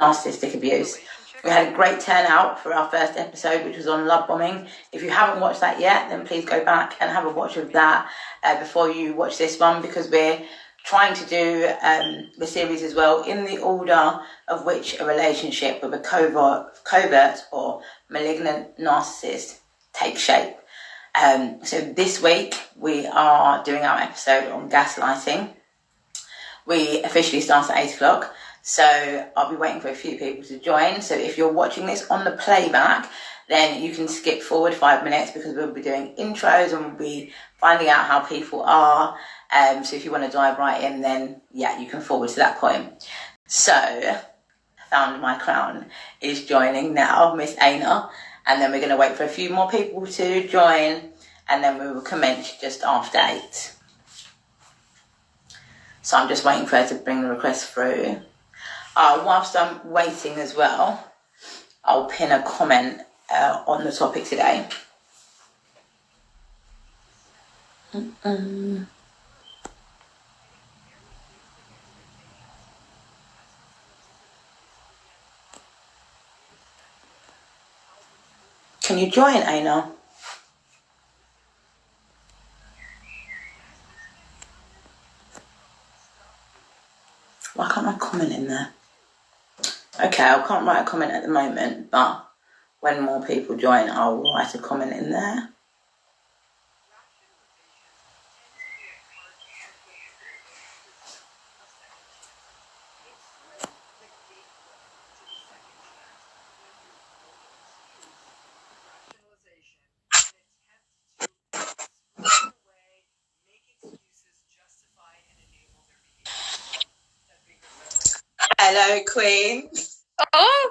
narcissistic abuse. We had a great turnout for our first episode, which was on love bombing. If you haven't watched that yet, then please go back and have a watch of that before you watch this one, because we're trying to do the series as well in the order of which a relationship with a covert or malignant narcissist takes shape. So this week we are doing our episode on gaslighting. We officially start at 8 o'clock, so I'll be waiting for a few people to join. So if you're watching this on the playback, then you can skip forward 5 minutes, because we'll be doing intros and we'll be finding out how people are. So if you want to dive right in, then yeah, you can forward to that point. So, Found My Crown is joining now, Miss Aina, and then we're going to wait for a few more people to join, and then we will commence just after 8. So I'm just waiting for her to bring the request through. Whilst I'm waiting as well, I'll pin a comment on the topic today. Can you join, Aina? Why can't I comment in there? Okay, I can't write a comment at the moment, but when more people join, I'll write a comment in there. Hello, Queen. Oh,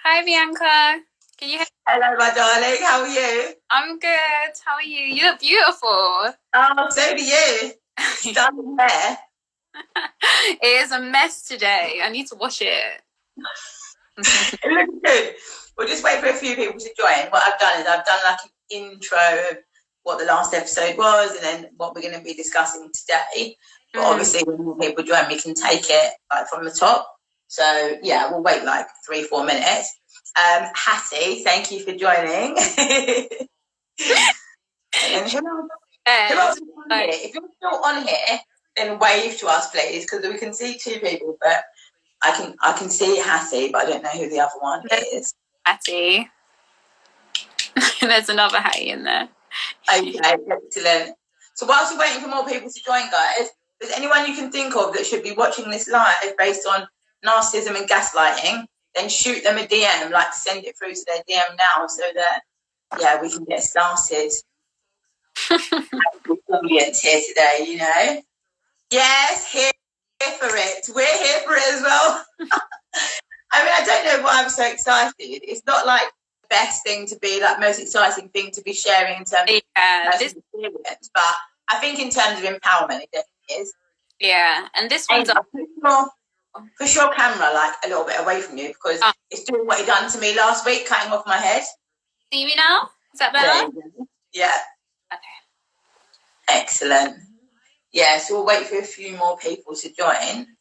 hi Bianca. Can you hear me? Hello, my darling. How are you? I'm good. How are you? You look beautiful. Oh, so do you. Stunning hair. It is a mess today. I need to wash it. It looks good. We'll just wait for a few people to join. What I've done is I've done like an intro of what the last episode was, and then what we're going to be discussing today. But obviously, when more people join, we can take it like from the top. So yeah, we'll wait like 3-4 minutes. Hattie, thank you for joining. And who else is on here? If you're still on here, then wave to us, please, because we can see 2 people, but I can see Hattie, but I don't know who the other one is. Hattie. There's another Hattie in there. Okay, excellent. So whilst we're waiting for more people to join, guys, if there's anyone you can think of that should be watching this live based on narcissism and gaslighting, then shoot them a DM, like send it through to their DM now, so that yeah, we can get started. Audience here today, you know. Yes, here for it. We're here for it as well. I mean, I don't know why I'm so excited. It's not like the best thing to be, like most exciting thing to be sharing in terms of experience, but I think in terms of empowerment, it definitely is. Yeah, and this one's push your camera like a little bit away from you, because it's doing what it done to me last week, cutting off my head. See me now? Is that better? Yeah. Okay. Excellent. Yeah, so we'll wait for a few more people to join.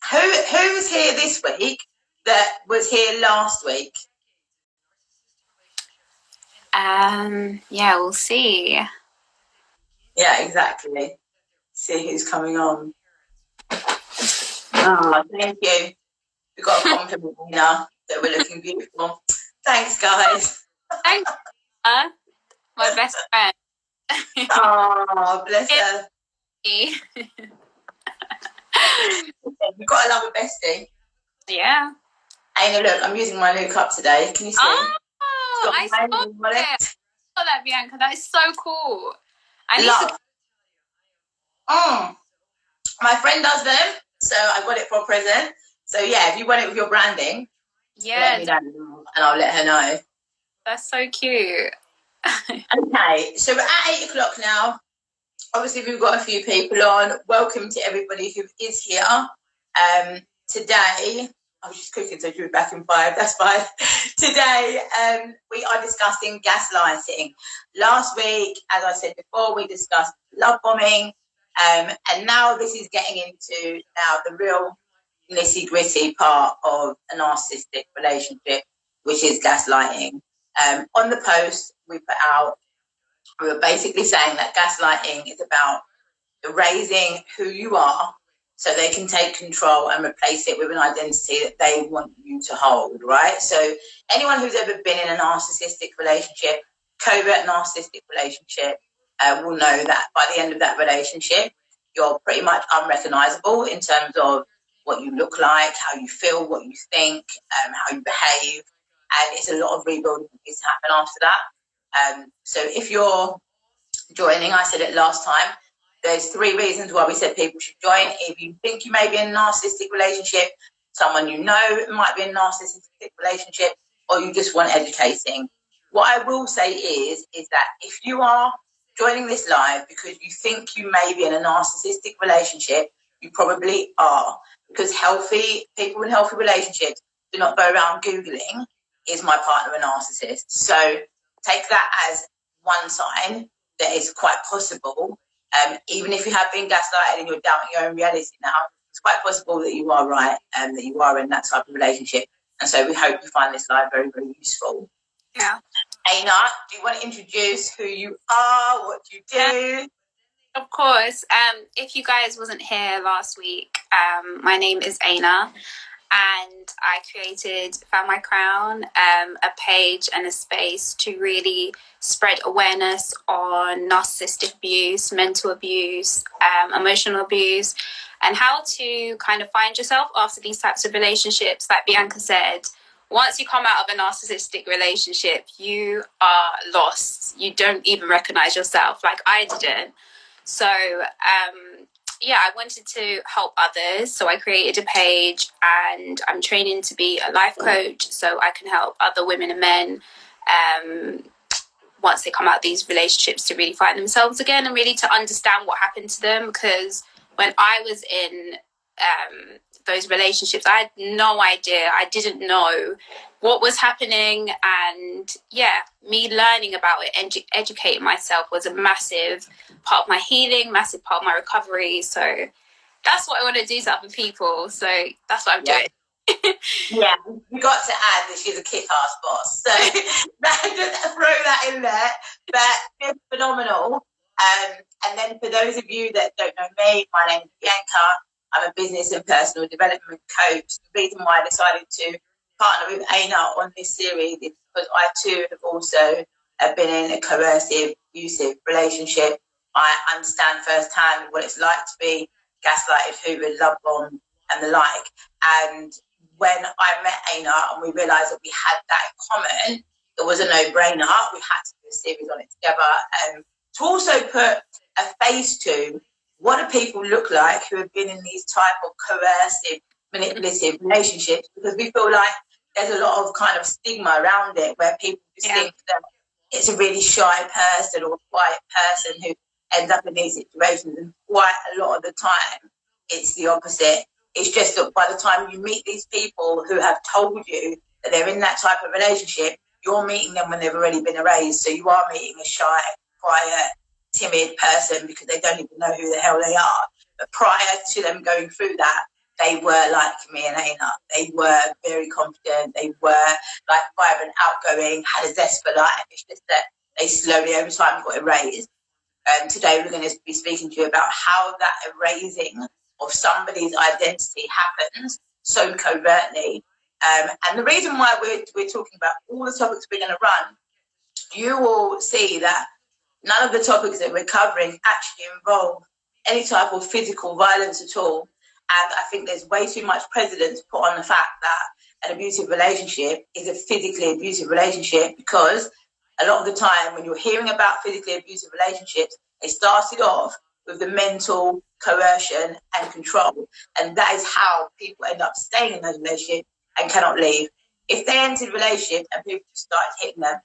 Who's here this week that was here last week? Yeah, we'll see. Yeah, exactly. See who's coming on. Oh, thank you. We got a compliment now that we're looking beautiful. Thanks, guys. Thanks, my best friend. Oh, bless her. You've got to love a bestie. Yeah. Aina, look, I'm using my new cup today. Can you see? Oh, I saw that, Bianca. That is so cool. Love. My friend does them, so I got it for a present. So yeah, if you want it with your branding, let me know, and I'll let her know. That's so cute. Okay, so we're at 8 o'clock now. Obviously, we've got a few people on. Welcome to everybody who is here. Today, I was just cooking, so she'll be back in 5. That's fine. Today, we are discussing gaslighting. Last week, as I said before, we discussed love bombing. And now this is getting into the real, nitty-gritty part of a narcissistic relationship, which is gaslighting. On the post we put out, we were basically saying that gaslighting is about erasing who you are so they can take control and replace it with an identity that they want you to hold, right? So anyone who's ever been in a narcissistic relationship, covert narcissistic relationship, will know that by the end of that relationship, you're pretty much unrecognizable in terms of what you look like, how you feel, what you think, how you behave. And it's a lot of rebuilding that needs to happen after that. So if you're joining, I said it last time, there's 3 reasons why we said people should join. If you think you may be in a narcissistic relationship, someone you know might be in a narcissistic relationship, or you just want educating. What I will say is that if you are joining this live because you think you may be in a narcissistic relationship, you probably are, because healthy people in healthy relationships do not go around Googling, is my partner a narcissist? So take that as one sign that it's quite possible, even if you have been gaslighted and you're doubting your own reality now, it's quite possible that you are right and that you are in that type of relationship. And so we hope you find this live very, very useful. Yeah. Aina, do you want to introduce who you are, what you do? Of course. If you guys wasn't here last week, my name is Aina, and I created Found My Crown, a page and a space to really spread awareness on narcissistic abuse, mental abuse, emotional abuse, and how to kind of find yourself after these types of relationships. Like Bianca said, once you come out of a narcissistic relationship, you are lost. You don't even recognize yourself, like I didn't. So, I wanted to help others. So I created a page, and I'm training to be a life coach so I can help other women and men once they come out of these relationships to really find themselves again and really to understand what happened to them. Because when I was in those relationships, I had no idea. I didn't know what was happening. And me learning about it, educating myself was a massive part of my healing, massive part of my recovery. So that's what I want to do to other people. So that's what I'm doing. Yeah, we got to add that she's a kick-ass boss. So just throw that in there. But it's phenomenal. And then for those of you that don't know me, my name is Bianca. I'm a business and personal development coach. The reason why I decided to partner with Aina on this series is because I too have also been in a coercive, abusive relationship. I understand firsthand what it's like to be gaslighted, hoovered, love bombed, and the like. And when I met Aina and we realised that we had that in common, it was a no-brainer. We had to do a series on it together. To also put a face to what do people look like who have been in these type of coercive, manipulative relationships, because we feel like there's a lot of kind of stigma around it where people just think that it's a really shy person or a quiet person who ends up in these situations, and quite a lot of the time it's the opposite. It's just that by the time you meet these people who have told you that they're in that type of relationship, you're meeting them when they've already been erased. So you are meeting a shy, quiet, timid person because they don't even know who the hell they are. But prior to them going through that, they were like me and Aina. They were very confident. They were like vibrant, outgoing, had a zest for life. It's just that they slowly over time got erased. And today we're going to be speaking to you about how that erasing of somebody's identity happens so covertly. And the reason why we're talking about all the topics we're going to run, you will see that none of the topics that we're covering actually involve any type of physical violence at all. And I think there's way too much precedence put on the fact that an abusive relationship is a physically abusive relationship, because a lot of the time when you're hearing about physically abusive relationships, they started off with the mental coercion and control. And that is how people end up staying in those relationships and cannot leave. If they entered a relationship and people started hitting them,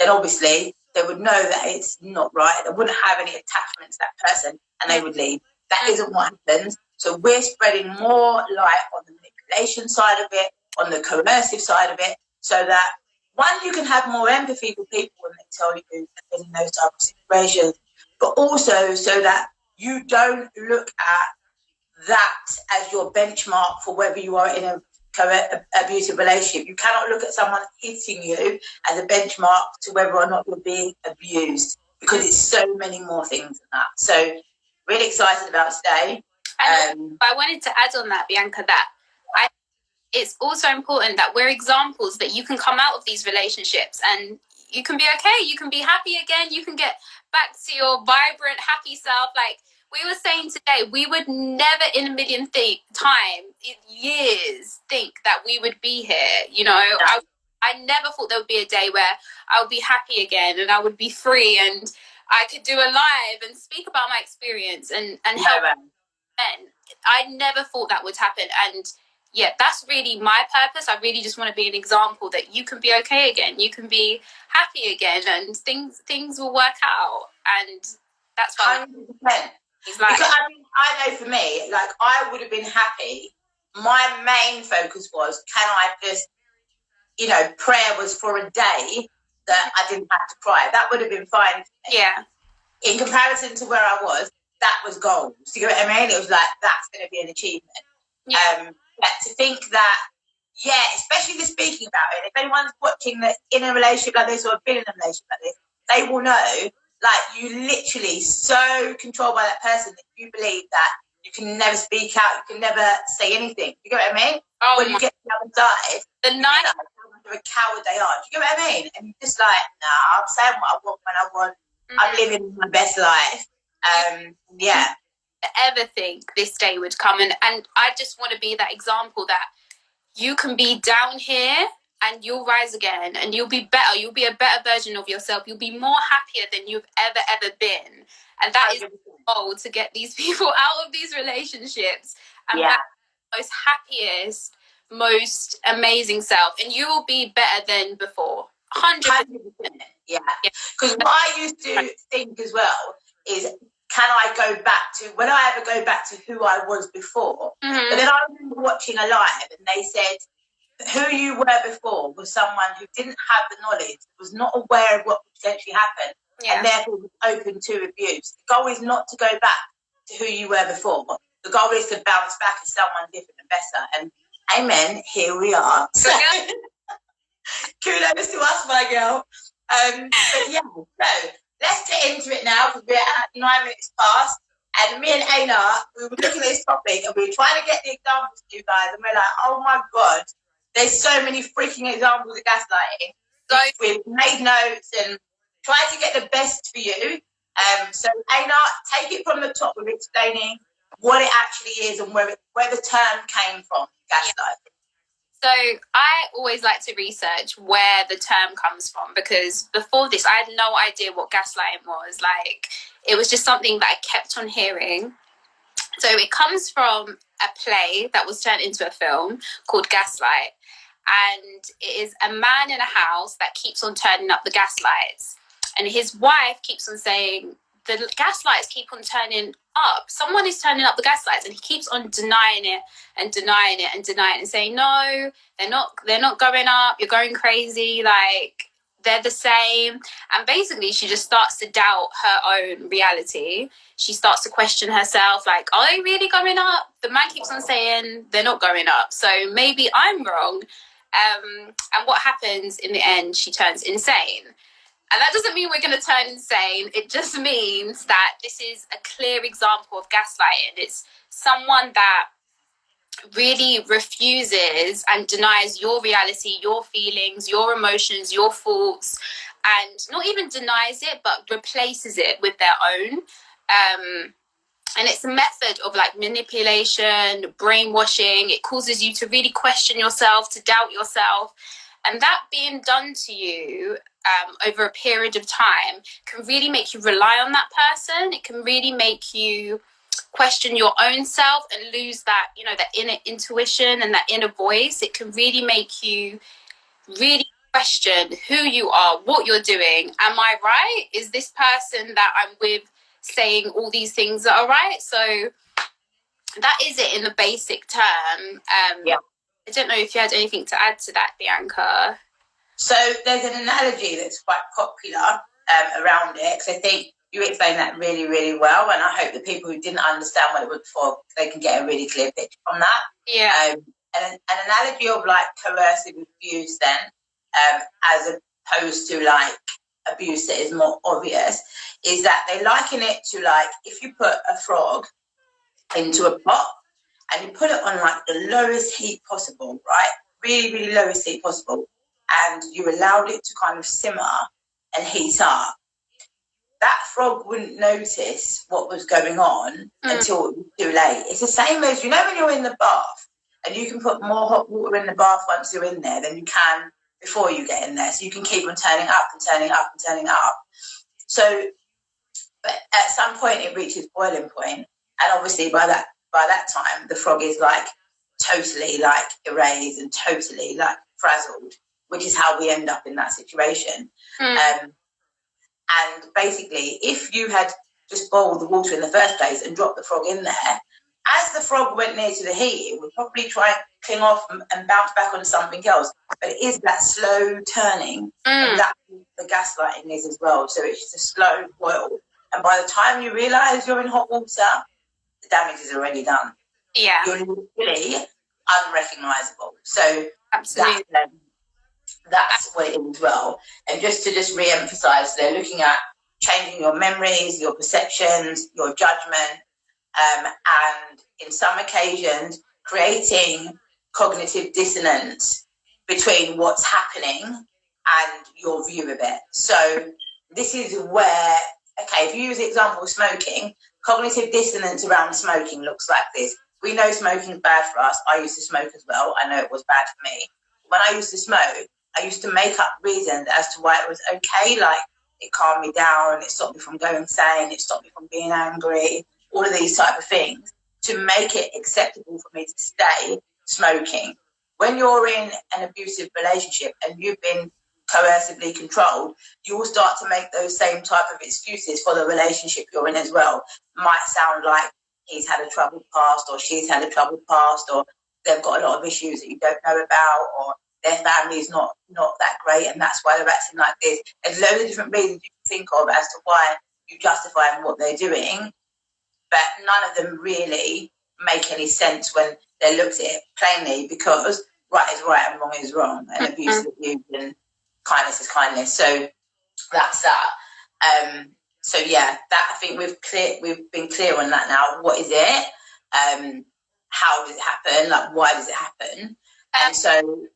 then obviously they would know that it's not right. They wouldn't have any attachment to that person and they would leave. That isn't what happens. So we're spreading more light on the manipulation side of it, on the coercive side of it, so that, one, you can have more empathy for people when they tell you that they're in those type of situations, but also so that you don't look at that as your benchmark for whether you are in a abusive relationship. You cannot look at someone hitting you as a benchmark to whether or not you're being abused, because it's so many more things than that. So really excited about today. And I wanted to add on that, Bianca, that it's also important that we're examples that you can come out of these relationships and you can be okay, you can be happy again, you can get back to your vibrant, happy self. Like we were saying today, we would never in a million years think that we would be here. You know, Yeah. I never thought there would be a day where I would be happy again and I would be free and I could do a live and speak about my experience and help men. I never thought that would happen. And yeah, that's really my purpose. I really just want to be an example that you can be okay again, you can be happy again, and things will work out. And that's why 100%. Because I know for me, like I would have been happy. My main focus was, can I just, prayer was for a day that I didn't have to cry. That would have been fine. Yeah. In comparison to where I was, that was goals. You know what I mean? It was like, that's going to be an achievement. Yeah. But to think that, especially the speaking about it, if anyone's watching that in a relationship like this or have been in a relationship like this, they will know, like, you literally so controlled by that person that you believe that you can never speak out, you can never say anything. You get what I mean? Oh, when you get to the other side, the night of a coward they are. Do you get what I mean? And you're just like, nah, I'm saying what I want when I want. Mm-hmm. I'm living my best life. Yeah. Ever think this day would come, and I just want to be that example that you can be down here and you'll rise again and you'll be better, you'll be a better version of yourself, you'll be more happier than you've ever been. And that 100%. Is the goal, to get these people out of these relationships and back to the most happiest, most amazing self, and you will be better than before. 100%. Yeah. Because what I used to think as well is, can I go back to, when I ever go back to who I was before? Mm-hmm. But then I remember watching a live and they said, who you were before was someone who didn't have the knowledge, was not aware of what could potentially happen, and therefore was open to abuse. The goal is not to go back to who you were before. The goal is to bounce back as someone different and better. And amen, here we are. So, kudos to us, my girl. But yeah, so let's get into it now, because we're at 9 minutes past, and me and Aina, we were looking at this topic and we were trying to get the examples to you guys, and we're like, oh my God, there's so many freaking examples of gaslighting. So we've made notes and tried to get the best for you. So Aina, take it from the top with explaining what it actually is and where the term came from, gaslighting. So I always like to research where the term comes from, because before this, I had no idea what gaslighting was. Like, it was just something that I kept on hearing. So it comes from a play that was turned into a film called Gaslight. And it is a man in a house that keeps on turning up the gaslights. And his wife keeps on saying, the gaslights keep on turning up. Someone is turning up the gaslights, and he keeps on denying it and denying it and denying it and saying, no, they're not going up. You're going crazy. Like, they're the same. And basically she just starts to doubt her own reality. She starts to question herself, like, are they really going up? The man keeps on saying they're not going up. So maybe I'm wrong. And what happens in the end? She turns insane. And that doesn't mean we're going to turn insane. It just means that this is a clear example of gaslighting. It's someone that really refuses and denies your reality, your feelings, your emotions, your thoughts, and not even denies it, but replaces it with their own. And it's a method of like manipulation, brainwashing. It causes you to really question yourself, to doubt yourself. And that being done to you over a period of time can really make you rely on that person. It can really make you question your own self and lose that, that inner intuition and that inner voice. It can really make you really question who you are, what you're doing. Am I right? Is this person that I'm with saying all these things that are right? So that is it in the basic term. I don't know if you had anything to add to that, Bianca. So there's an analogy that's quite popular around it, because I think you explained that really, really well, and I hope the people who didn't understand what it was before, they can get a really clear picture from that. Yeah. And an analogy of like coercive abuse then, as opposed to like abuse that is more obvious, is that they liken it to like if you put a frog into a pot and you put it on like the lowest heat possible, right? Really, really lowest heat possible, and you allowed it to kind of simmer and heat up. That frog wouldn't notice what was going on until it was too late. It's the same as, you know, when you're in the bath and you can put more hot water in the bath once you're in there than you can before you get in there. So you can keep on turning up and turning up and turning up. So but at some point it reaches boiling point, and obviously by that time the frog is like totally like erased and totally like frazzled, which is how we end up in that situation. And basically, if you had just boiled the water in the first place and dropped the frog in there, as the frog went near to the heat, it would probably try and cling off and bounce back onto something else. But it is that slow turning, and that's what the gaslighting is as well. So it's just a slow boil. And by the time you realise you're in hot water, the damage is already done. Yeah. You're literally unrecognisable. So absolutely. That's what it is as well. And just to re-emphasise, they're looking at changing your memories, your perceptions, your judgment, and in some occasions, creating cognitive dissonance between what's happening and your view of it. So this is where, okay, if you use the example of smoking, cognitive dissonance around smoking looks like this. We know smoking is bad for us. I used to smoke as well. I know it was bad for me. When I used to smoke, I used to make up reasons as to why it was okay, like it calmed me down, it stopped me from going insane, it stopped me from being angry, all of these type of things, to make it acceptable for me to stay smoking. When you're in an abusive relationship and you've been coercively controlled, you will start to make those same type of excuses for the relationship you're in as well. Might sound like he's had a troubled past, or she's had a troubled past, or they've got a lot of issues that you don't know about, or their family is not that great and that's why they're acting like this. There's loads of different reasons you can think of as to why you justify what they're doing, but none of them really make any sense when they're looked at it plainly, because right is right and wrong is wrong, and abuse is abuse and kindness is kindness. So that's that. So yeah, that, I think we've been clear on that now. What is it? How does it happen? Like, why does it happen? And so,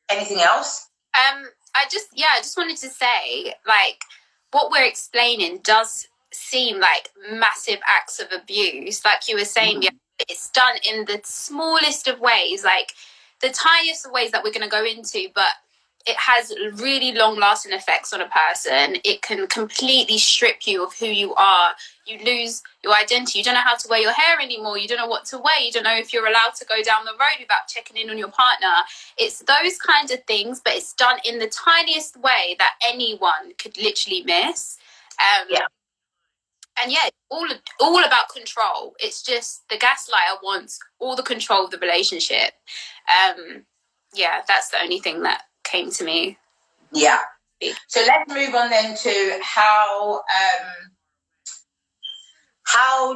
anything else? I just wanted to say, like, what we're explaining does seem like massive acts of abuse. Like you were saying, yeah, it's done in the smallest of ways, like the tiniest of ways that we're going to go into, but it has really long-lasting effects on a person. It can completely strip you of who you are. You lose your identity. You don't know how to wear your hair anymore. You don't know what to wear. You don't know if you're allowed to go down the road without checking in on your partner. It's those kinds of things, but it's done in the tiniest way that anyone could literally miss. And yeah, all about control. It's just the gaslighter wants all the control of the relationship. Yeah, that's the only thing that came to me. Yeah. So let's move on then to how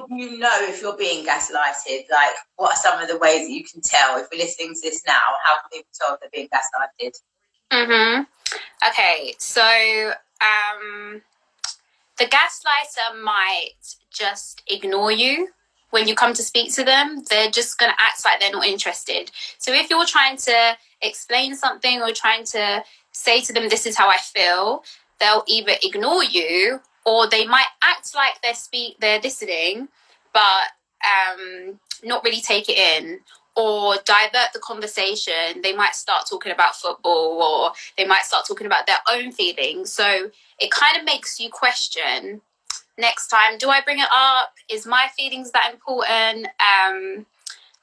do you know if you're being gaslighted? Like, what are some of the ways that you can tell? If we're listening to this now, how can people tell if they're being gaslighted? Okay, so the gaslighter might just ignore you when you come to speak to them. They're just going to act like they're not interested. So if you're trying to explain something or trying to say to them, this is how I feel, they'll either ignore you, or they might act like they're listening, but not really take it in, or divert the conversation. They might start talking about football, or they might start talking about their own feelings. So it kind of makes you question, next time, do I bring it up? Is my feelings that important?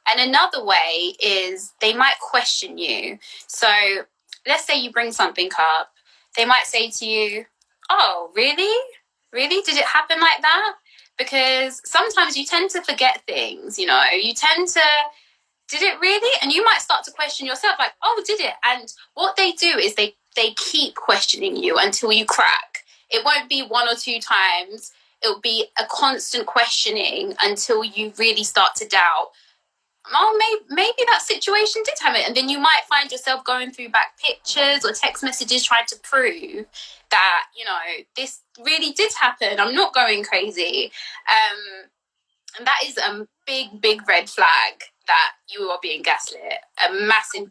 And another way is they might question you. So let's say you bring something up. They might say to you, oh, really? Really? Did it happen like that? Because sometimes you tend to forget things, you know. You tend to, did it really? And you might start to question yourself, like, oh, did it? And what they do is they keep questioning you until you crack. It won't be one or two times. it'll be a constant questioning until you really start to doubt, oh, maybe that situation did happen. And then you might find yourself going through back pictures or text messages trying to prove that, you know, this really did happen. I'm not going crazy. And that is a big red flag that you are being gaslit. A massive.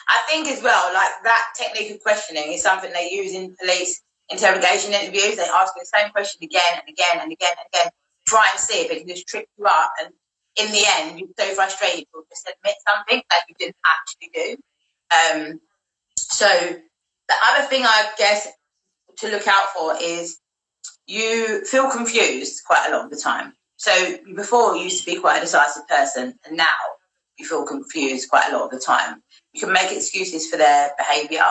I think as well, like that technique of questioning is something they use in police interrogation interviews. They ask you the same question again and again and again and again, try and see if it can just trip you up. And in the end, you're so frustrated you'll just admit something that you didn't actually do. So the other thing I guess to look out for is you feel confused quite a lot of the time. So before you used to be quite a decisive person, and now you feel confused quite a lot of the time. You can make excuses for their behaviour.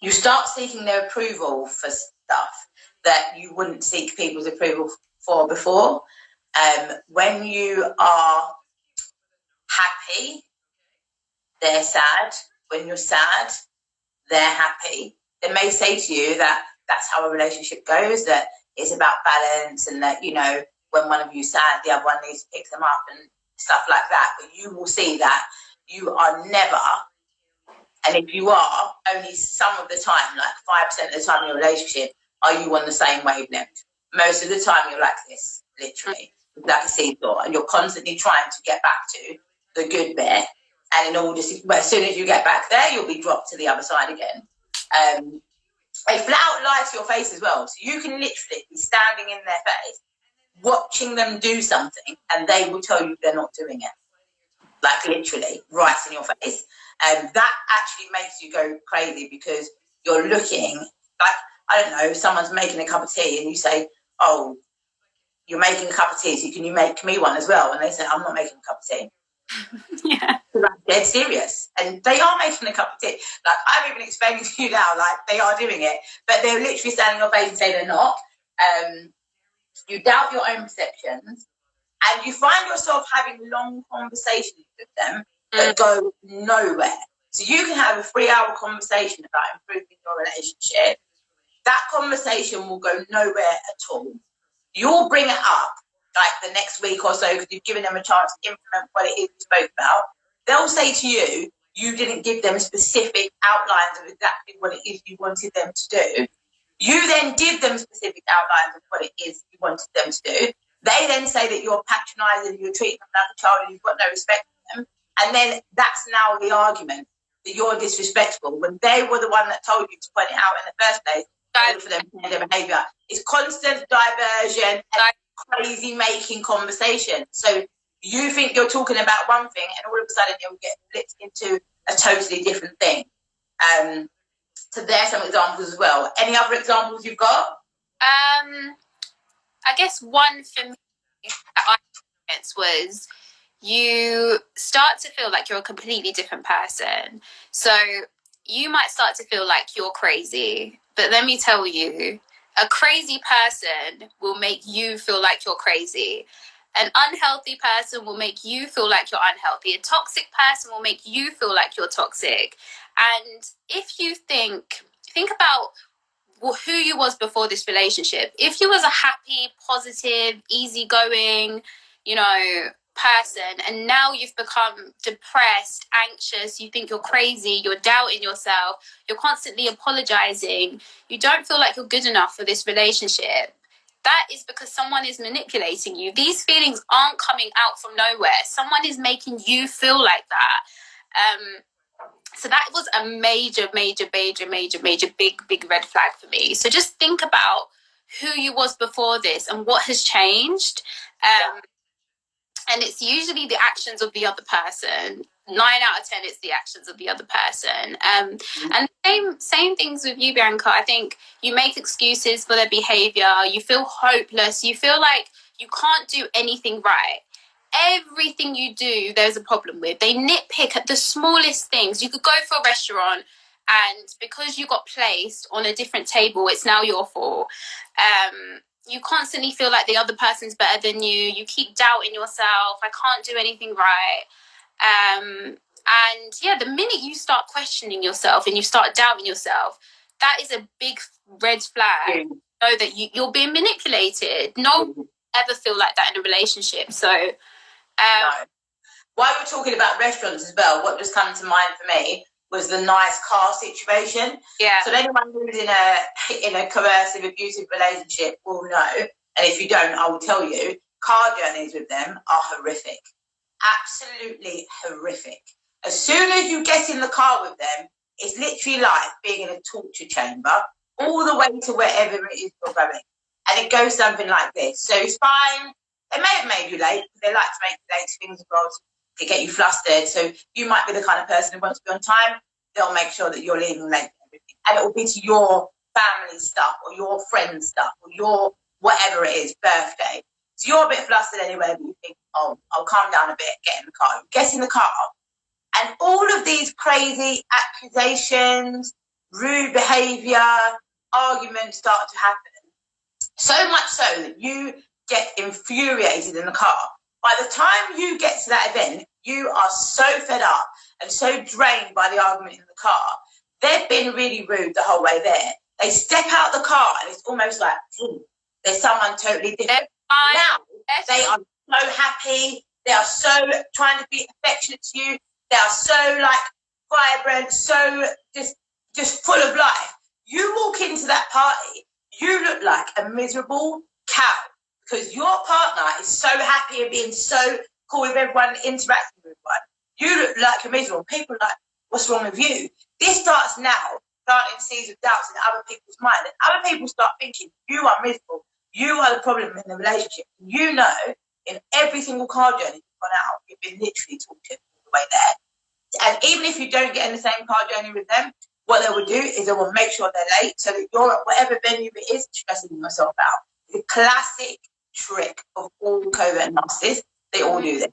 You start seeking their approval for stuff that you wouldn't seek people's approval for before. When you are happy, they're sad. When you're sad, they're happy. They may say to you that that's how a relationship goes, that it's about balance, and that, you know, when one of you's sad, the other one needs to pick them up and stuff like that. But you will see that you are never, and if you are, only some of the time, like 5% of the time in your relationship, are you on the same wavelength. Most of the time you're like this, literally, like a seesaw, and you're constantly trying to get back to the good bit. And in order to, well, as soon as you get back there, you'll be dropped to the other side again. They flat out lie to your face as well. So you can literally be standing in their face, watching them do something, and they will tell you they're not doing it. Like literally, right in your face. That actually makes you go crazy, because you're looking like, I don't know, someone's making a cup of tea and you say, oh, you're making a cup of tea, so can you make me one as well? And they say, I'm not making a cup of tea. Yeah. Like, dead serious. And they are making a cup of tea. Like, I'm even explaining to you now, like, they are doing it, but they're literally standing in your face and say they're not. You doubt your own perceptions, and you find yourself having long conversations with them that go nowhere. So you can have a 3-hour conversation about improving your relationship. That conversation will go nowhere at all. You'll bring it up like the next week or so, because you've given them a chance to implement what it is you spoke about. They'll say to you, you didn't give them specific outlines of exactly what it is you wanted them to do. You then give them specific outlines of what it is you wanted them to do. They then say that you're patronising, you're treating them like a child, and you've got no respect for them. And then that's now the argument, that you're disrespectful, when they were the one that told you to point it out in the first place, for them to their behaviour. It's constant diversion and crazy making conversation. So you think you're talking about one thing, and all of a sudden it will get flipped into a totally different thing. So there's some examples as well. Any other examples you've got? I guess one for me that I experienced was you start to feel like you're a completely different person. So you might start to feel like you're crazy, but let me tell you, a crazy person will make you feel like you're crazy. An unhealthy person will make you feel like you're unhealthy. A toxic person will make you feel like you're toxic. And if you think about who you was before this relationship. If you was a happy, positive, easygoing, you know, person, and now you've become depressed, anxious, you think you're crazy, you're doubting yourself, you're constantly apologizing, you don't feel like you're good enough for this relationship, that is because someone is manipulating you. These feelings aren't coming out from nowhere. Someone is making you feel like that. So that was a major, big red flag for me. So just think about who you was before this and what has changed. And it's usually the actions of the other person. 9 out of 10, it's the actions of the other person. And same things with you, Bianca. I think you make excuses for their behavior. You feel hopeless. You feel like you can't do anything right. Everything you do, there's a problem with. They nitpick at the smallest things. You could go for a restaurant, and because you got placed on a different table, it's now your fault. You constantly feel like the other person's better than you. You keep doubting yourself. I can't do anything right. And yeah, the minute you start questioning yourself and you start doubting yourself, that is a big red flag. Know that you're being manipulated. No one ever feel like that in a relationship. So, no. While you're talking about restaurants as well, what just come to mind for me was the nice car situation. Yeah. So anyone who's in a coercive, abusive relationship will know, and if you don't, I will tell you, car journeys with them are horrific. Absolutely horrific. As soon as you get in the car with them, it's literally like being in a torture chamber, all the way to wherever it is you're going. And it goes something like this. So it's fine. They may have made you late, because they like to make you late to things as well to get you flustered. So you might be the kind of person who wants to be on time. They'll make sure that you're leaving late and everything. And it will be to your family stuff or your friend's stuff or your whatever it is, birthday. So you're a bit flustered anyway, but you think, oh, I'll calm down a bit, get in the car. You get in the car, and all of these crazy accusations, rude behaviour, arguments start to happen. So much so that you get infuriated in the car. By the time you get to that event, you are so fed up and so drained by the argument in the car. They've been really rude the whole way there. They step out the car and it's almost like, there's someone totally different. Now, they are so happy. They are so trying to be affectionate to you. They are so vibrant, so just full of life. You walk into that party, you look like a miserable cow because your partner is so happy and being so cool with everyone, interacting with everyone. You look like a miserable. People are like, what's wrong with you? This starts now planting seeds of doubts in other people's mind. And other people start thinking, you are miserable. You are the problem in the relationship. You know, in every single car journey you've gone out, you've been literally tortured all the way there. And even if you don't get in the same car journey with them, what they will do is they will make sure they're late so that you're at whatever venue it is stressing yourself out. The classic trick of all covert narcissists. They all do this.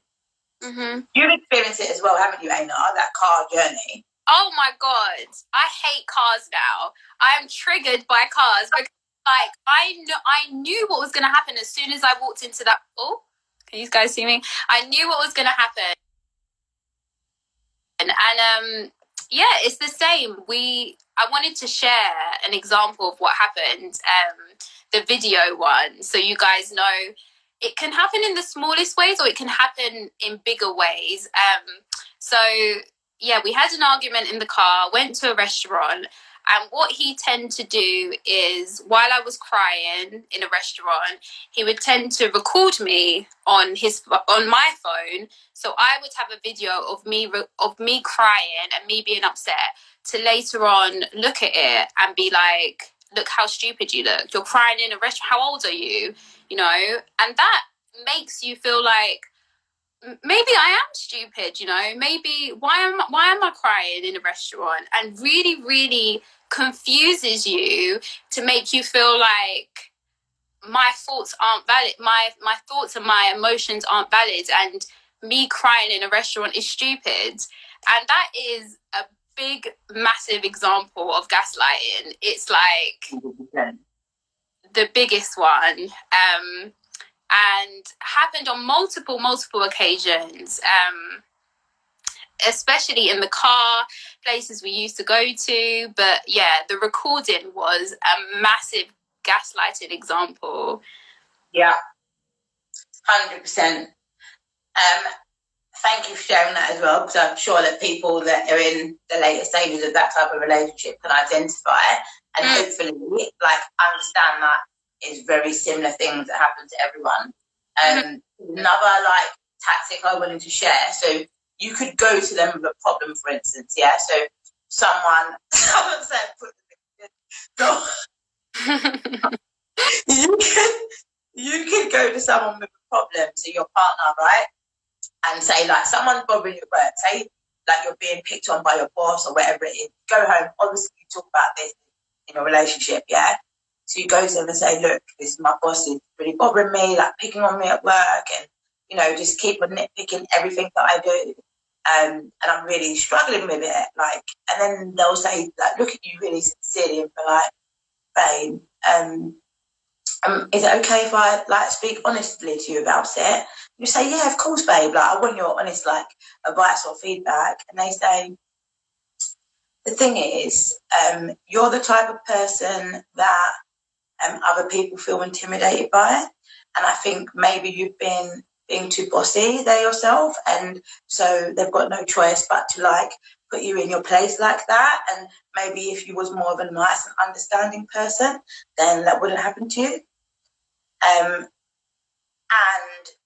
Mm-hmm. You've experienced it as well, haven't you, Aina? That car journey. Oh my God, I hate cars now. I am triggered by cars because, I knew what was going to happen as soon as I walked into that. Oh, can you guys see me? I knew what was going to happen, and yeah, it's the same. I wanted to share an example of what happened, the video one, so you guys know it can happen in the smallest ways or it can happen in bigger ways. So yeah, we had an argument in the car, went to a restaurant, and what he tended to do is, while I was crying in a restaurant, he would tend to record me on my phone. So I would have a video of me crying and me being upset, to later on look at it and be like, look how stupid you look. You're crying in a restaurant. How old are you? You know, and that makes you feel like, maybe I am stupid, you know, maybe why am I crying in a restaurant, and really, really confuses you to make you feel like my thoughts aren't valid, my thoughts and my emotions aren't valid, and me crying in a restaurant is stupid. And that is a big, massive example of gaslighting. It's like 100%. The biggest one. And happened on multiple occasions, especially in the car, places we used to go to. But yeah, the recording was a massive gaslighting example. Yeah, 100%. Thank you for sharing that as well, because I'm sure that people that are in the later stages of that type of relationship can identify and hopefully understand that is very similar things that happen to everyone. Another tactic I wanted to share. So you could go to them with a problem, for instance. Yeah. So someone said, you could go to someone with a problem, so your partner, right, and say someone's bothering you at work. Say you're being picked on by your boss or whatever it is. Go home. Obviously, you talk about this in a relationship. Yeah. So you go to them and say, look, my boss is really bothering me, picking on me at work, and, you know, just keep on nitpicking everything that I do. And I'm really struggling with it. And then they'll say, look at you really sincerely and be like, babe, is it okay if I, speak honestly to you about it? You say, yeah, of course, babe. I want your honest, advice or feedback. And they say, the thing is, you're the type of person that other people feel intimidated by. And I think maybe you've been being too bossy there yourself. And so they've got no choice but to like put you in your place like that. And maybe if you was more of a nice and understanding person, then that wouldn't happen to you. And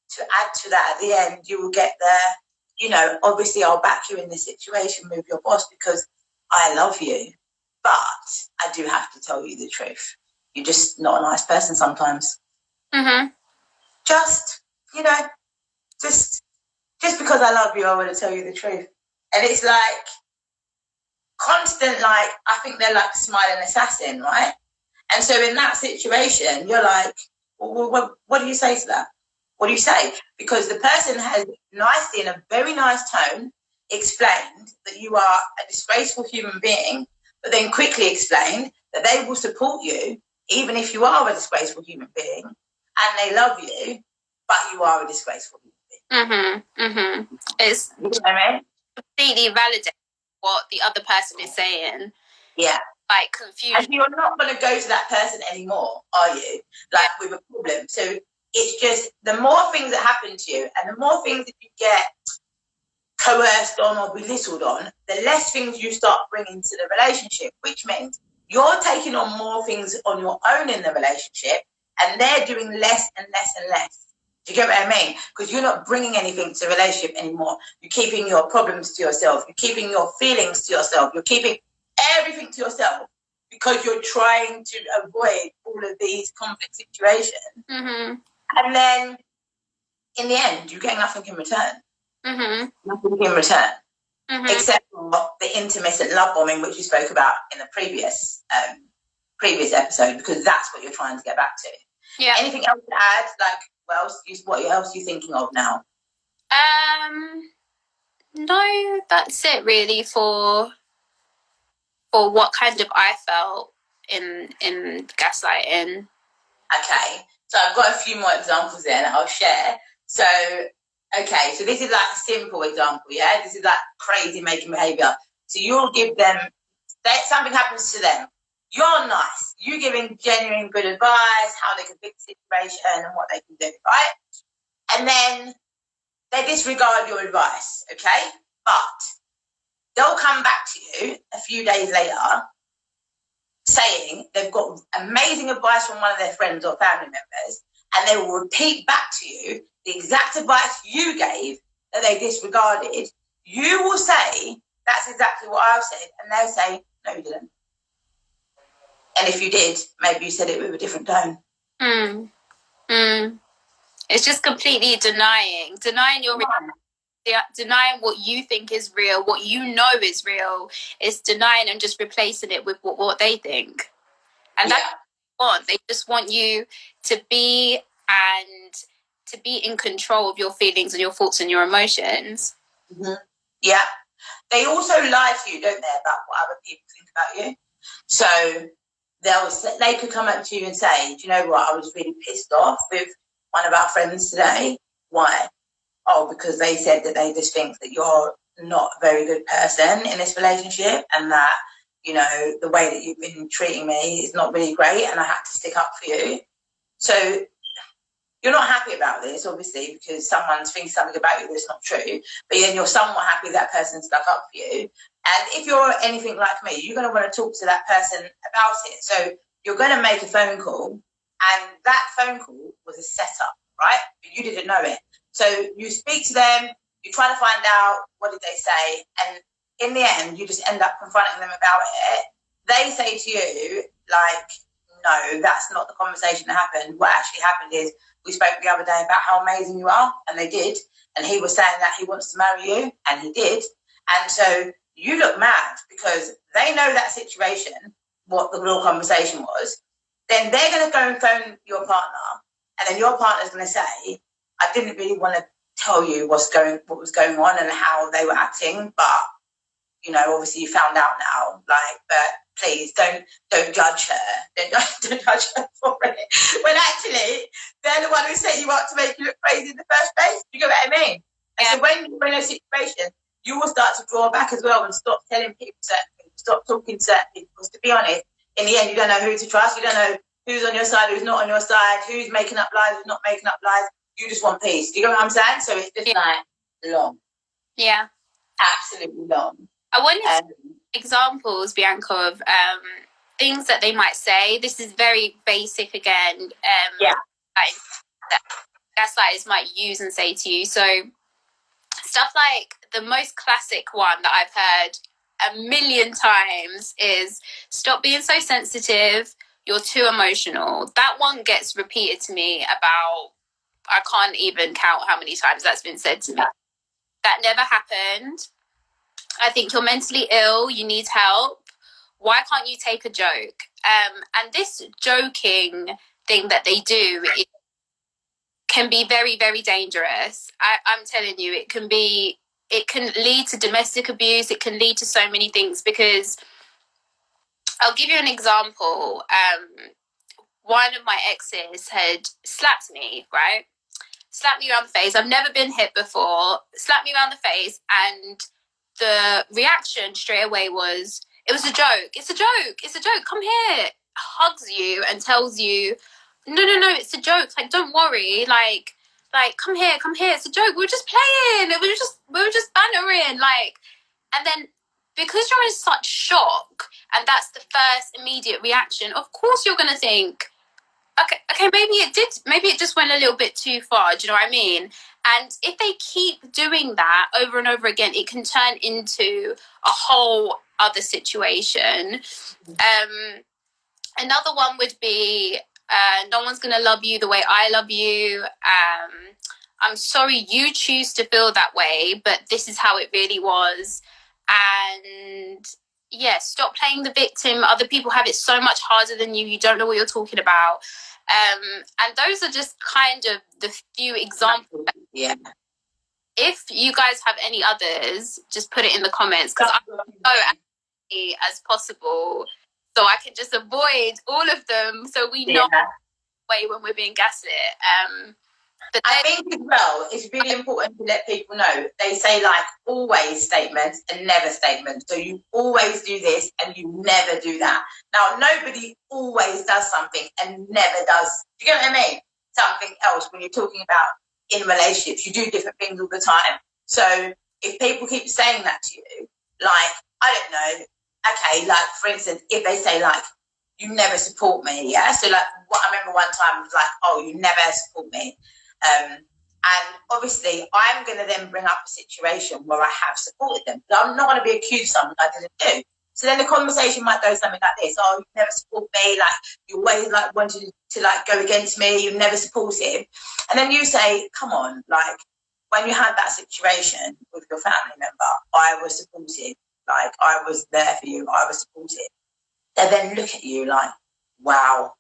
to add to that, at the end, you will get there. You know, obviously I'll back you in this situation with your boss because I love you. But I do have to tell you the truth. You're just not a nice person sometimes. Mm-hmm. Just, you know, just because I love you, I want to tell you the truth. And it's like constant, like, I think they're like smiling assassin, right? And so in that situation, you're like, well, what do you say to that? What do you say? Because the person has nicely, in a very nice tone, explained that you are a disgraceful human being, but then quickly explained that they will support you even if you are a disgraceful human being and they love you, but you are a disgraceful human being. It's you know what I mean? Completely validate what the other person is saying. Yeah. Like confusion. And you're not going to go to that person anymore, are you? Like with a problem. So it's just the more things that happen to you and the more things that you get coerced on or belittled on, the less things you start bringing to the relationship, which means you're taking on more things on your own in the relationship and they're doing less and less and less. Do you get what I mean? Because you're not bringing anything to the relationship anymore. You're keeping your problems to yourself. You're keeping your feelings to yourself. You're keeping everything to yourself because you're trying to avoid all of these conflict situations. Mm-hmm. And then in the end, you get nothing in return. Mm-hmm. Nothing in return. Mm-hmm. Except for the intermittent love bombing, which you spoke about in the previous episode, because that's what you're trying to get back to. Yeah. Anything else to add? Like, what else are you thinking of now? No, that's it really for what kind of I felt in gaslighting. Okay, so I've got a few more examples there that I'll share. So, okay, so this is like a simple example, yeah? This is like crazy making behaviour. So you'll give them, something happens to them. You're nice. You're giving genuine good advice, how they can fix the situation and what they can do, right? And then they disregard your advice, okay? But they'll come back to you a few days later saying they've got amazing advice from one of their friends or family members, and they will repeat back to you the exact advice you gave that they disregarded. You will say, that's exactly what I've said, and they'll say, no, you didn't. And if you did, maybe you said it with a different tone. It's just completely denying your denying what you think is real, what you know is real. It's denying and just replacing it with what they think. And that's what they want. They just want you to be in control of your feelings and your thoughts and your emotions. Mm-hmm. Yeah. They also lie to you, don't they, about what other people think about you. So they could come up to you and say, do you know what, I was really pissed off with one of our friends today. Why? Oh, because they said that they just think that you're not a very good person in this relationship and that, you know, the way that you've been treating me is not really great and I had to stick up for you. So you're not happy about this, obviously, because someone's thinking something about you that's not true, but then you're somewhat happy that person stuck up for you. And if you're anything like me, you're going to want to talk to that person about it. So you're going to make a phone call, and that phone call was a setup, right? But you didn't know it. So you speak to them, you try to find out what did they say, and in the end, you just end up confronting them about it. They say to you, like, no, that's not the conversation that happened. What actually happened is we spoke the other day about how amazing you are, and they did. And he was saying that he wants to marry you, and he did. And so you look mad because they know that situation, what the real conversation was. Then they're going to go and phone your partner, and then your partner's going to say, I didn't really want to tell you what was going on and how they were acting, but, you know, obviously you found out now, like, but please don't judge her. Don't judge her for it. When actually, they're the one who set you up to make you look crazy in the first place. You get what I mean? And so when you're in a situation, you will start to draw back as well and stop telling people certain things stop talking to certain people. Because to be honest, in the end, you don't know who to trust. You don't know who's on your side, who's not on your side, who's making up lies, who's not making up lies. You just want peace. Do you know what I'm saying? So it's just like long. Yeah. Absolutely long. I wanted examples, Bianca, of things that they might say. This is very basic again. That gaslighters might use and say to you. So stuff like the most classic one that I've heard a million times is stop being so sensitive. You're too emotional. That one gets repeated to me about, I can't even count how many times that's been said to me. That never happened. I think you're mentally ill. You need help. Why can't you take a joke? And this joking thing that they do can be very, very dangerous. I'm telling you, it can lead to domestic abuse. It can lead to so many things, because I'll give you an example. One of my exes had slapped me, right? Slapped me around the face. I've never been hit before. Slapped me around the face, and the reaction straight away was, it was a joke. It's a joke. It's a joke. Come here. Hugs you and tells you, no, it's a joke. Like, don't worry. Like, come here. It's a joke. We were just playing. We were just bantering. Like, and then because you're in such shock, and that's the first immediate reaction, of course you're going to think, okay, maybe it just went a little bit too far. Do you know what I mean? And if they keep doing that over and over again, it can turn into a whole other situation. Another one would be, no one's going to love you the way I love you. I'm sorry you choose to feel that way, but this is how it really was. And yeah, stop playing the victim. Other people have it so much harder than you. You don't know what you're talking about. And those are just kind of the few examples. Yeah. If you guys have any others, just put it in the comments, because I'm so angry as possible, so I can just avoid all of them, so we know way when we're being gaslit. I think as well, it's really important to let people know. They say like always statements and never statements. So you always do this and you never do that. Now, nobody always does something and never does, do you get what I mean? Something else when you're talking about in relationships. You do different things all the time. So if people keep saying that to you, like, I don't know, okay, like for instance, if they say like, you never support me, yeah? So like, what I remember one time was like, oh, you never support me. And obviously I'm going to then bring up a situation where I have supported them. But I'm not going to be accused of something I didn't do. So then the conversation might go something like this: oh, you never support me, like you always like wanted to like go against me, you never supported. And then you say, come on, like when you had that situation with your family member, I was supportive, like I was there for you, I was supportive. They then look at you like, wow,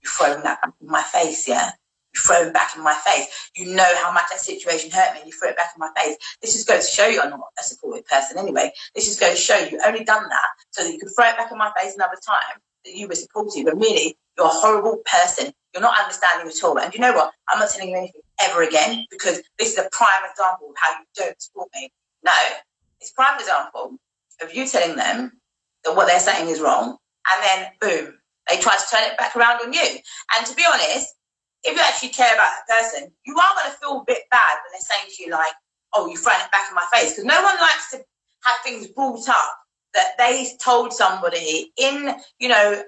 you've thrown that back in my face, yeah? You throw it back in my face. You know how much that situation hurt me, and you throw it back in my face. This is going to show you I'm not a supportive person anyway. This is going to show you only done that so that you can throw it back in my face another time that you were supportive, but really you're a horrible person. You're not understanding at all. And you know what? I'm not telling you anything ever again, because this is a prime example of how you don't support me. No, it's a prime example of you telling them that what they're saying is wrong, and then boom, they try to turn it back around on you. And to be honest, if you actually care about that person, you are going to feel a bit bad when they're saying to you like, oh, you're throwing it back in my face. Because no one likes to have things brought up that they told somebody in, you know,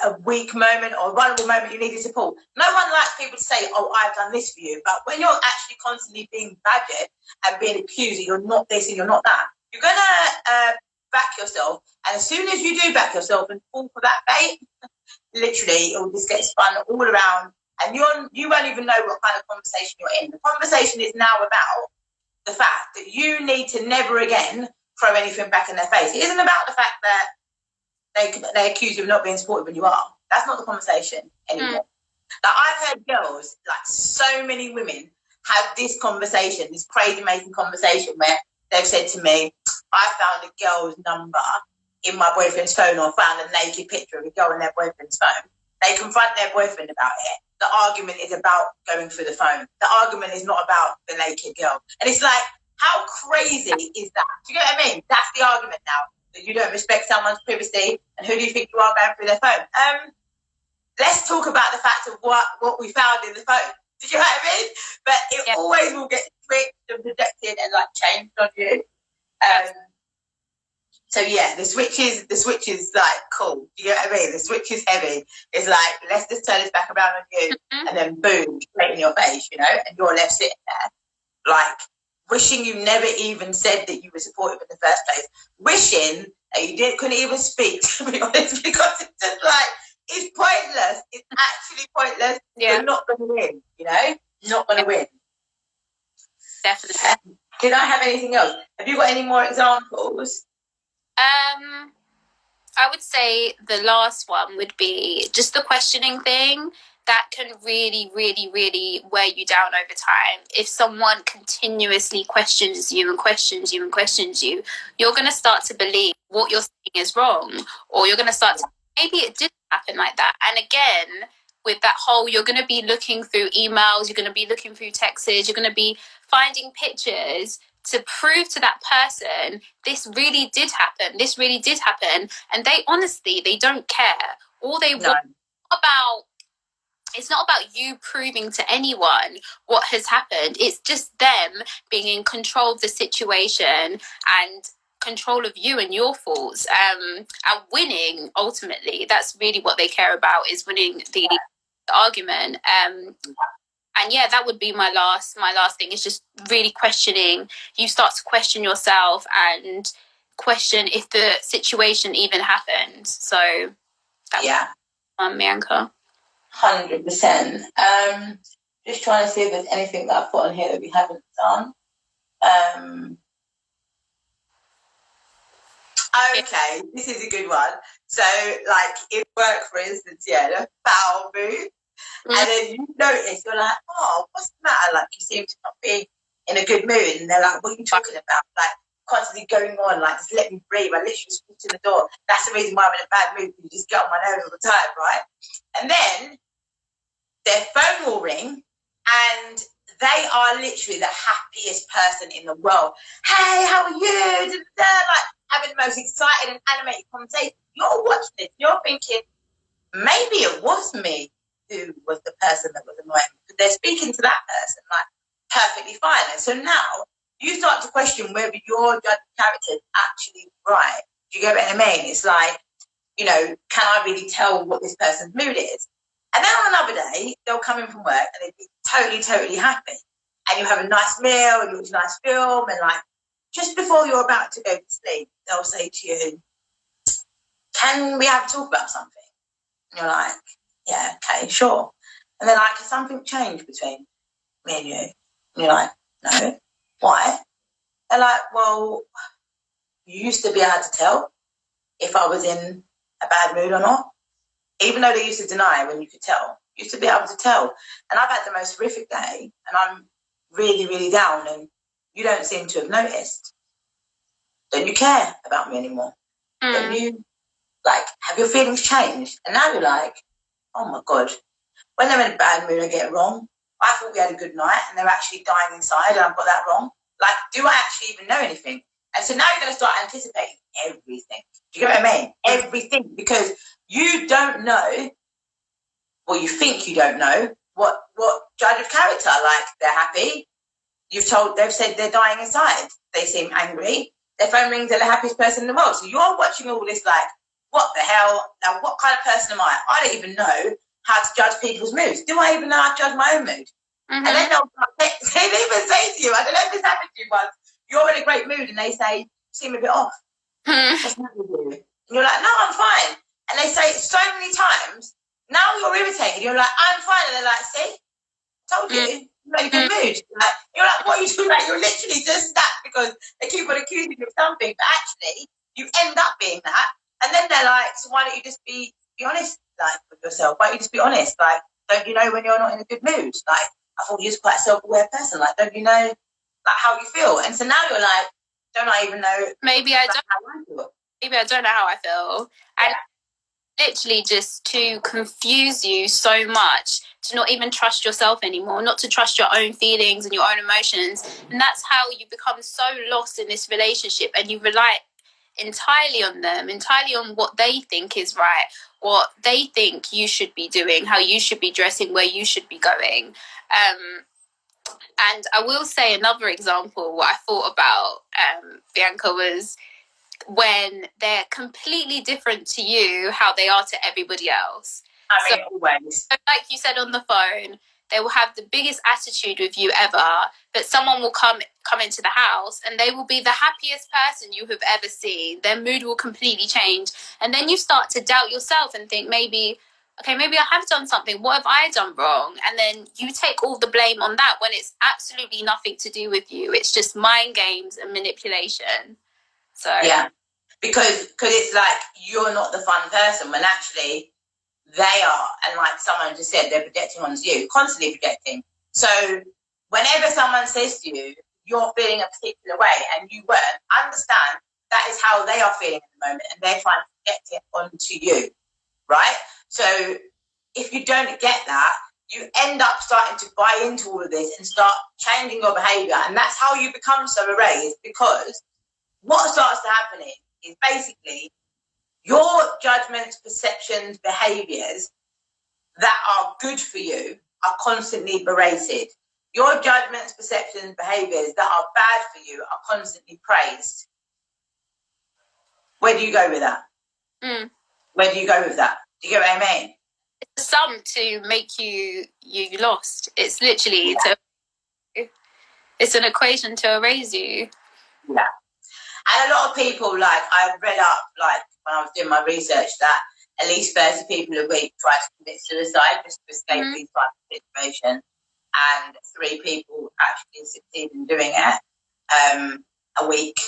a weak moment or a vulnerable moment you needed support. No one likes people to say, oh, I've done this for you. But when you're actually constantly being badgered and being accused that you're not this and you're not that, you're going to back yourself. And as soon as you do back yourself and fall for that bait, literally it will just get spun all around. And you won't even know what kind of conversation you're in. The conversation is now about the fact that you need to never again throw anything back in their face. It isn't about the fact that they accuse you of not being supportive when you are. That's not the conversation anymore. Like, I've heard girls, like so many women, have this conversation, this crazy-making conversation where they've said to me, I found a girl's number in my boyfriend's phone, or found a naked picture of a girl in their boyfriend's phone. They confront their boyfriend about it. The argument is about going through the phone. The argument is not about the naked girl. And it's like, how crazy is that? Do you get what I mean? That's the argument now. that you don't respect someone's privacy, and who do you think you are going through their phone? Let's talk about the fact of what we found in the phone. Did you know what I mean? But it always will get switched and projected and like changed on you. So yeah, the switch is like cool. Do you know what I mean? The switch is heavy. It's like, let's just turn this back around on you, and then boom, straight in your face, you know, and you're left sitting there, like wishing you never even said that you were supportive in the first place, wishing that you couldn't even speak, to be honest, because it's just like, it's pointless. It's actually pointless. Yeah. You're not going to win, you know? Not going to win. Definitely. Did I have anything else? Have you got any more examples? I would say the last one would be just the questioning thing. That can really, really, really wear you down over time. If someone continuously questions you and questions you and questions you, you're going to start to believe what you're saying is wrong, or you're going to start to, maybe it didn't happen like that. And again, with that whole, you're going to be looking through emails, you're going to be looking through texts, you're going to be finding pictures to prove to that person, this really did happen, and they honestly, they don't care. All they want about, it's not about you proving to anyone what has happened. It's just them being in control of the situation and control of you and your thoughts, and winning. Ultimately, that's really what they care about, is winning the argument. And yeah, that would be my last thing, is just really questioning. You start to question yourself and question if the situation even happened. So that was Bianca. 100%. Just trying to see if there's anything that I've put on here that we haven't done. Okay, this is a good one. So, like, in work, for instance, the foul move. And then you notice, you're like, oh, what's the matter? Like, you seem to not be in a good mood. And they're like, what are you talking about? Like, constantly going on, like, just let me breathe. I literally just walked in the door. That's the reason why I'm in a bad mood. You just get on my nerves all the time, right? And then their phone will ring, and they are literally the happiest person in the world. Hey, how are you? Like, having the most excited and animated conversation. You're watching this. You're thinking, maybe it was me who was the person that was annoying me. But they're speaking to that person, like, perfectly fine. And so now you start to question whether your judgment character is actually right. Do you get what I mean? It's like, you know, can I really tell what this person's mood is? And then on another day, they'll come in from work and they'll be totally, totally happy. And you have a nice meal and you watch a nice film, and like, just before you're about to go to sleep, they'll say to you, can we have a talk about something? And you're like, yeah, okay, sure. And they're like, has something changed between me and you? And you're like, no. Why? They're like, well, you used to be able to tell if I was in a bad mood or not. Even though they used to deny when you could tell. You used to be able to tell. And I've had the most horrific day, and I'm really, really down, and you don't seem to have noticed. Don't you care about me anymore? Don't you, like, have your feelings changed? And now you're like, oh my God, when they're in a bad mood, I get it wrong. I thought we had a good night, and they're actually dying inside, and I've got that wrong. Like, do I actually even know anything? And so now you're going to start anticipating everything. Do you get what I mean? Everything. Because you don't know, well, you think you don't know, what judge of character. Like, they're happy. They've said they're dying inside. They seem angry. Their phone rings, they're the happiest person in the world. So you're watching all this like, what the hell? Now, what kind of person am I? I don't even know how to judge people's moods. Do I even know how to judge my own mood? And then they'll even say to you, I don't know if this happened to you once, you're in a great mood, and they say, you seem a bit off. What's wrong with you? And you're like, no, I'm fine. And they say it so many times, now you're irritated. You're like, I'm fine. And they're like, see, told you, you're in a good mood. You're like, what are you doing? Like, you're literally just that because they keep on accusing you of something. But actually, you end up being that. And then they're like, so why don't you just be honest, like, with yourself? Why don't you just be honest? Like, don't you know when you're not in a good mood? Like, I thought you was quite a self-aware person. Like, don't you know, like, how you feel? And so now you're like, don't I even know? Maybe I don't. How I feel. Maybe I don't know how I feel. Yeah. And literally just to confuse you so much, to not even trust yourself anymore, not to trust your own feelings and your own emotions. And that's how you become so lost in this relationship, and you rely entirely on them, entirely on what they think is right, what they think you should be doing, how you should be dressing, where you should be going. And I will say another example, what I thought about, Bianca, was when they're completely different to you, how they are to everybody else. I mean, always. Like you said on the phone, they will have the biggest attitude with you ever, but someone will come into the house and they will be the happiest person you have ever seen. Their mood will completely change. And then you start to doubt yourself and think, maybe I have done something. What have I done wrong? And then you take all the blame on that when it's absolutely nothing to do with you. It's just mind games and manipulation. So yeah, because it's like you're not the fun person when actually they are, and like someone just said, they're projecting onto you, constantly projecting. So whenever someone says to you, you're feeling a particular way and you weren't, understand that is how they are feeling at the moment and they're trying to project it onto you, right? So if you don't get that, you end up starting to buy into all of this and start changing your behaviour, and that's how you become so erased, because what starts to happen is basically your judgments, perceptions, behaviours that are good for you are constantly berated. Your judgments, perceptions, behaviours that are bad for you are constantly praised. Where do you go with that? Where do you go with that? Do you get what I mean? It's a sum to make you lost. It's literally it's an equation to erase you. Yeah. And a lot of people, like, I read up, like, when I was doing my research, that at least 30 people a week try to commit suicide just to escape these types of situations. And 3 people actually succeed in doing it a week.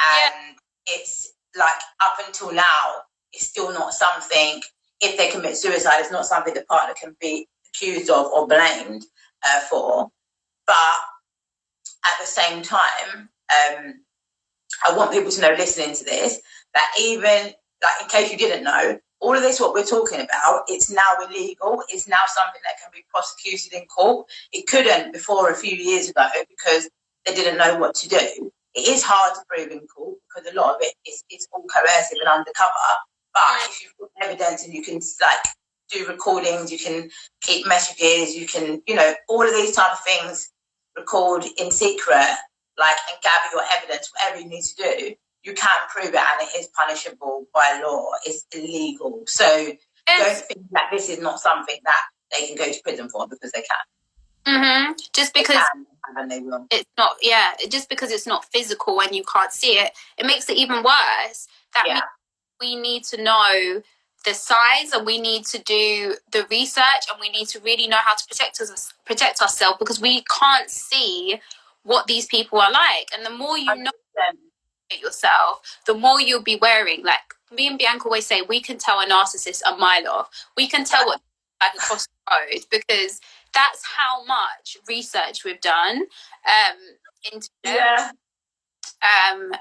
And it's like, up until now, it's still not something, if they commit suicide, it's not something the partner can be accused of or blamed for. But at the same time, I want people to know, listening to this, that even, like, in case you didn't know, all of this, what we're talking about, it's now illegal. It's now something that can be prosecuted in court. It couldn't before a few years ago because they didn't know what to do. It is hard to prove in court because a lot of it is all coercive and undercover. But if you've got evidence and you can, like, do recordings, you can keep messages, you can, you know, all of these type of things, record in secret, like, and gather your evidence, whatever you need to do, you can prove it, and it is punishable by law. It's illegal. So don't think that this is not something that they can go to prison for, because they can. Just because they can, and they will. It's not, just because it's not physical and you can't see it, it makes it even worse. That means we need to know the size, and we need to do the research, and we need to really know how to protect ourselves, because we can't see what these people are like. And the more you know yourself, the more you'll be wearing. Like me and Bianca always say, we can tell a narcissist a mile off. We can tell what like across the road, because that's how much research we've done into it. And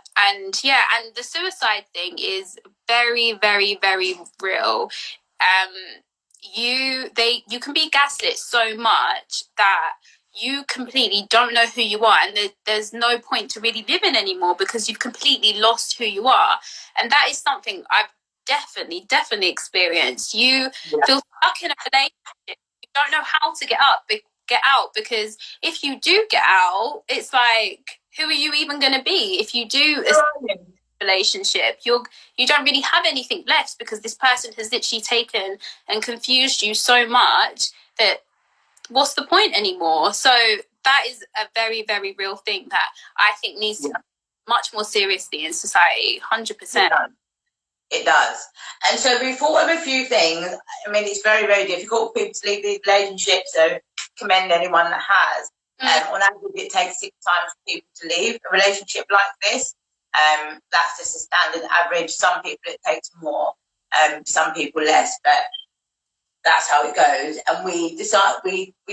the suicide thing is very, very, very real. You can be gaslit so much that you completely don't know who you are, and there's no point to really living anymore because you've completely lost who you are. And that is something I've definitely experienced. You feel stuck in a relationship. You don't know how to get out, because if you do get out, it's like, who are you even going to be if you do a relationship? You don't really have anything left, because this person has literally taken and confused you so much that what's the point anymore? So that is a very, very real thing that I think needs to be much more seriously in society. 100%. It does. And so we thought of a few things. I mean, it's very, very difficult for people to leave these relationships, so commend anyone that has. On average, it takes 6 times for people to leave a relationship like this. That's just a standard average. Some people it takes more, some people less, but that's how it goes. And we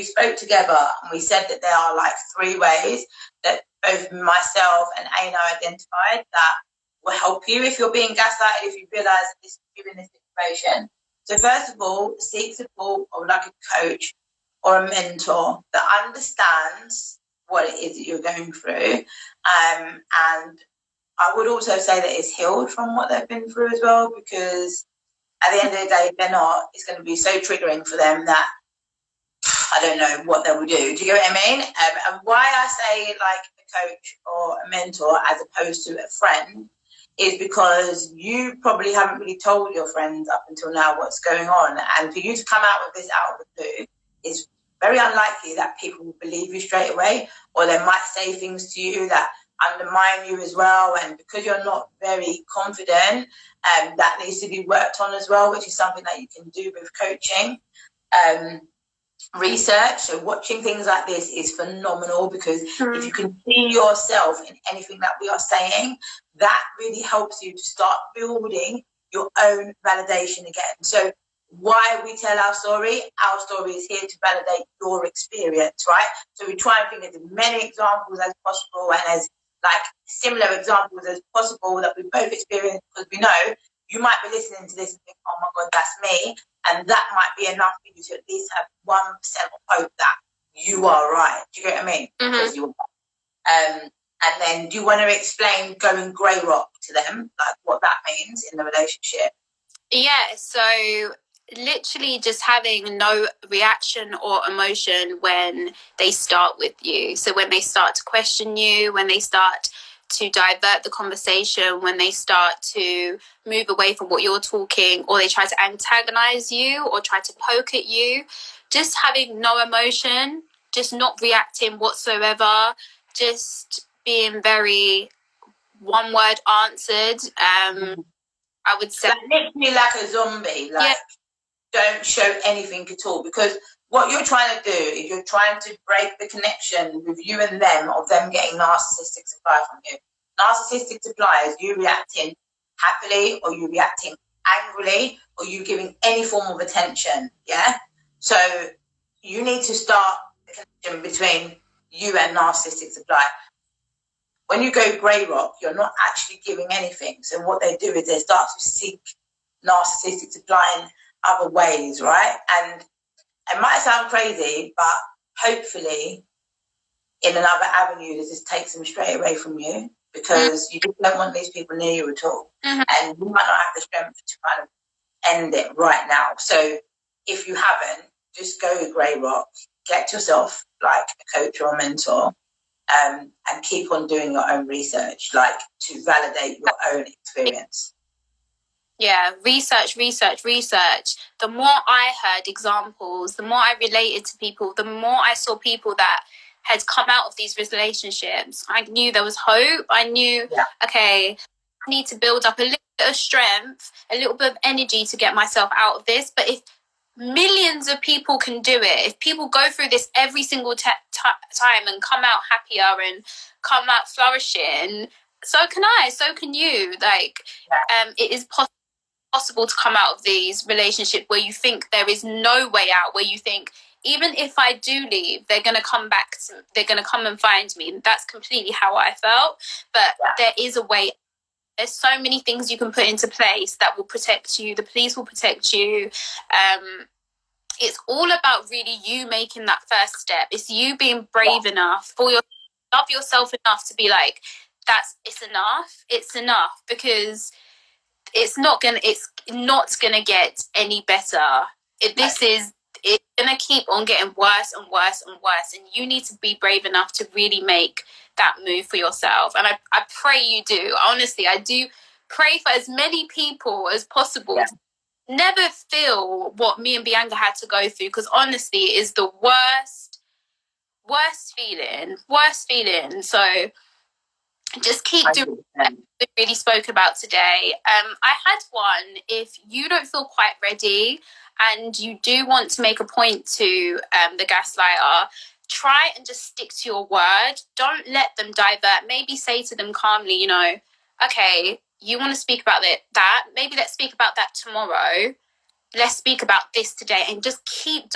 spoke together and we said that there are like 3 ways that both myself and Aina identified that will help you if you're being gaslighted, if you realise that you're in this situation. So first of all, seek support of like a coach or a mentor that understands what it is that you're going through, and I would also say that it's healed from what they've been through as well, because at the end of the day, if they're not, it's going to be so triggering for them that I don't know what they will do. Do you get what I mean? And why I say like a coach or a mentor as opposed to a friend is because you probably haven't really told your friends up until now what's going on. And for you to come out with this out of the blue is very unlikely that people will believe you straight away, or they might say things to you that undermine you as well. And because you're not very confident, that needs to be worked on as well, which is something that you can do with coaching. Research, so watching things like this is phenomenal, because if you can see yourself in anything that we are saying, that really helps you to start building your own validation again. So why we tell our story is here to validate your experience, right? So we try and think of as many examples as possible and as like similar examples as possible that we both experience, because we know you might be listening to this and think, oh my God, that's me. And that might be enough for you to at least have 1% of hope that you are right. Do you get what I mean? Because you are. And then do you want to explain going grey rock to them, like what that means in the relationship? Yeah, so literally just having no reaction or emotion when they start with you. So when they start to question you, when they start to divert the conversation, when they start to move away from what you're talking, or they try to antagonize you or try to poke at you, just having no emotion, just not reacting whatsoever, just being very one word answered. I would say, like literally like a zombie, like don't show anything at all, because what you're trying to do is you're trying to break the connection with you and them of them getting narcissistic supply from you. Narcissistic supply is you reacting happily, or you reacting angrily, or you giving any form of attention. Yeah. So you need to start the connection between you and narcissistic supply. When you go grey rock, you're not actually giving anything. So what they do is they start to seek narcissistic supply in other ways, right? And it might sound crazy, but hopefully in another avenue, this just takes them straight away from you, because you just don't want these people near you at all. And you might not have the strength to kind of end it right now. So if you haven't, just go grey rock, get yourself like a coach or a mentor, and keep on doing your own research, like to validate your own experience. Yeah, research. The more I heard examples, the more I related to people, the more I saw people that had come out of these relationships, I knew there was hope. I knew, okay, I need to build up a little bit of strength, a little bit of energy to get myself out of this. But if millions of people can do it, if people go through this every single time and come out happier and come out flourishing, so can I, so can you. Like, it is possible to come out of these relationships where you think there is no way out, where you think, even if I do leave, they're going to come back, they're going to come and find me. And that's completely how I felt. But there is a way. There's so many things you can put into place that will protect you. The police will protect you. It's all about really you making that first step. It's you being brave enough for your love yourself enough to be like, it's enough. It's enough, because it's not gonna get any better. It's gonna keep on getting worse and worse and worse, and you need to be brave enough to really make that move for yourself. And I pray you do. Honestly, I do pray for as many people as possible to never feel what me and Bianca had to go through, because honestly it is the worst feeling. So just keep doing what we really spoke about today. I had one. If you don't feel quite ready and you do want to make a point to the gaslighter, try and just stick to your word. Don't let them divert. Maybe say to them calmly, okay, you want to speak about that. Maybe let's speak about that tomorrow. Let's speak about this today, and just keep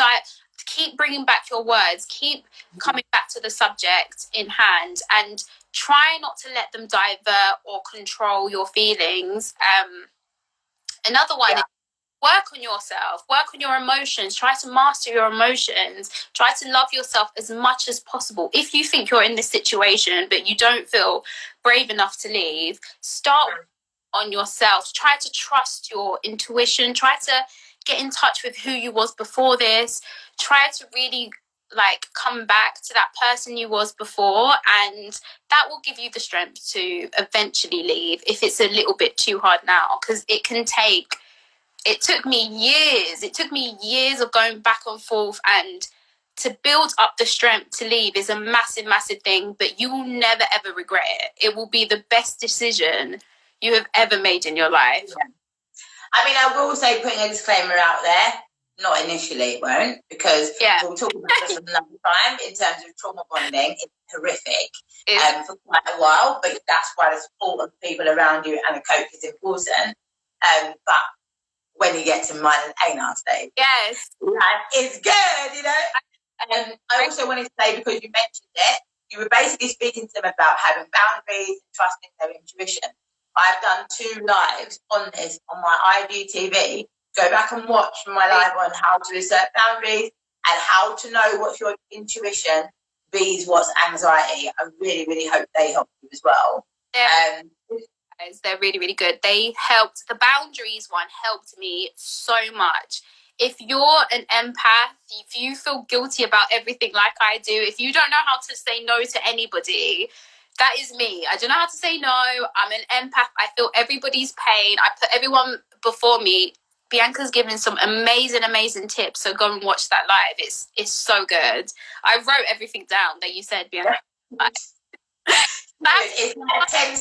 bringing back your words. Keep coming back to the subject in hand, and try not to let them divert or control your feelings. Another one is work on yourself, work on your emotions, try to master your emotions, try to love yourself as much as possible. If you think you're in this situation but you don't feel brave enough to leave, start on yourself. Try to trust your intuition, try to get in touch with who you was before this, try to really like come back to that person you was before, and that will give you the strength to eventually leave if it's a little bit too hard now, because it took me years of going back and forth, and to build up the strength to leave is a massive, massive thing, but you will never, ever regret it. It will be the best decision you have ever made in your life. Yeah. I mean, I will say, putting a disclaimer out there, not initially it won't, because we'll talk about this another time in terms of trauma bonding. It's horrific for quite a while, but that's why the support of people around you and a coach is important. But when you get to mine and Einar stage, yes, it's good, you know. I also wanted to say, because you mentioned it, you were basically speaking to them about having boundaries and trusting their intuition. I've done 2 lives on this on my IGTV. Go back and watch my live on how to assert boundaries and how to know what's your intuition vs what's anxiety. I really, really hope they help you as well. They're really, really good. The boundaries one helped me so much. If you're an empath, if you feel guilty about everything like I do, if you don't know how to say no to anybody, that is me. I don't know how to say no. I'm an empath. I feel everybody's pain. I put everyone before me. Bianca's given some amazing, amazing tips. So go and watch that live. It's so good. I wrote everything down that you said, Bianca. It's like a 10